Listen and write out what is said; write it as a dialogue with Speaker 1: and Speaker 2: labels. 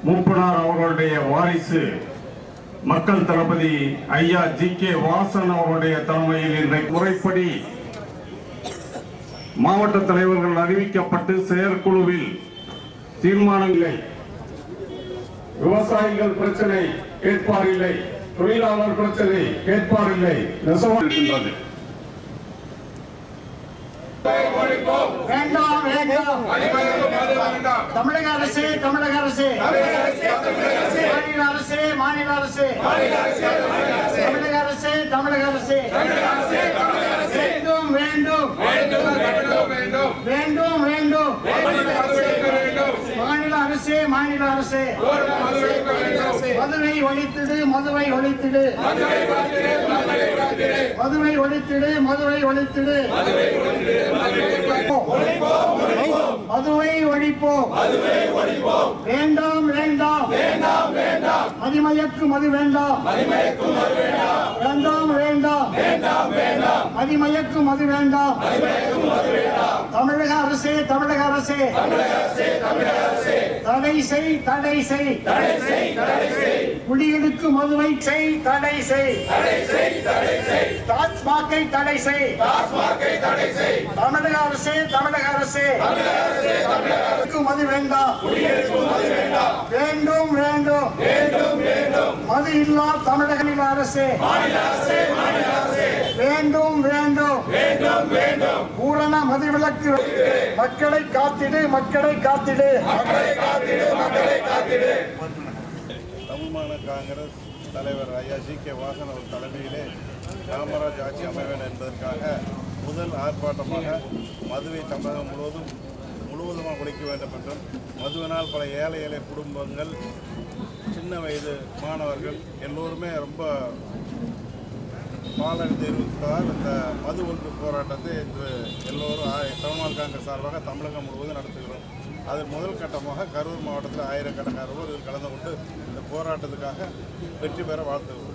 Speaker 1: மூப்பனார் அவர்களுடைய வாரிசு மக்கள் தளபதி ஐயா ஜி.கே. வாசன் அவருடைய தலைமையில் இன்றைக்கு முறைப்படி மாவட்ட தலைவர்கள் அறிவிக்கப்பட்டு செயற்குழுவில் தீர்மானம் இல்லை. விவசாயிகள் பிரச்சனை கேட்பார் இல்லை, தொழிலாளர் பிரச்சனை கேட்பார் இல்லை. இருக்கின்றது.
Speaker 2: வேண்டாம் வேண்டாம் தமிழக அரசு தமிழக அரசு மாநில அரசு மாநில அரசு தமிழக அரசு தமிழக அரசு வேண்டும் வேண்டும் வேண்டும் வேண்டும் மாநில அரசு மாநில அரசு மதுவை ஒழித்திடு மதுவை ஒழித்திடு மதுவை ஒழித்திடு மதுவை ஒழித்திடு மதுவை ஒழிப்போம் வேண்டாம் வேண்டாம் மதிமயக்கு மது வேண்டாம் வேண்டாம் வேண்டாம் மதிமயக்கு மது வேண்டாம் தமிழக அரசே தமிழக அரசே தடை செய் தடை செய் குடிகளுக்கு மதுவை செய் தடை செய் டாஸ்மாகை தடை செய் தமிழக அரசே தமிழக அரசே மது வேண்டாம் வேண்டும் வேண்டும் மது இல்லா தமிழக அரசே வேண்டும் வேண்டும் பூரண மதுவிலக்கு மக்களை காத்திடு மக்களை காத்திடு
Speaker 3: தமிழ் மாநில காங்கிரஸ் தலைவர் ஐயா ஜி.கே. வாசன் அவர் தலைமையிலே காமராஜ் ஆட்சி அமைவேன் என்பதற்காக முதல் ஆர்ப்பாட்டமாக மதுவை தமிழகம் முழுவதுமாக குடிக்க வேண்டும் என்றும் மதுவினால் பல ஏழை குடும்பங்கள் சின்ன வயது மாணவர்கள் எல்லோருமே ரொம்ப பாலடைந்து இருப்பதால் இந்த மது ஒழிப்பு போராட்டத்தை இன்று எல்லோரும் தமிழ் மாநில காங்கிரஸ் சார்பாக தமிழகம் முழுவதும் நடத்துகிறோம். அதில் முதல் கட்டமாக கரூர் மாவட்டத்தில் ஆயிரக்கணக்கானோர் இதில் கலந்து கொண்டு இந்த போராட்டத்துக்காக வெற்றி பெற வாழ்த்துகிறோம்.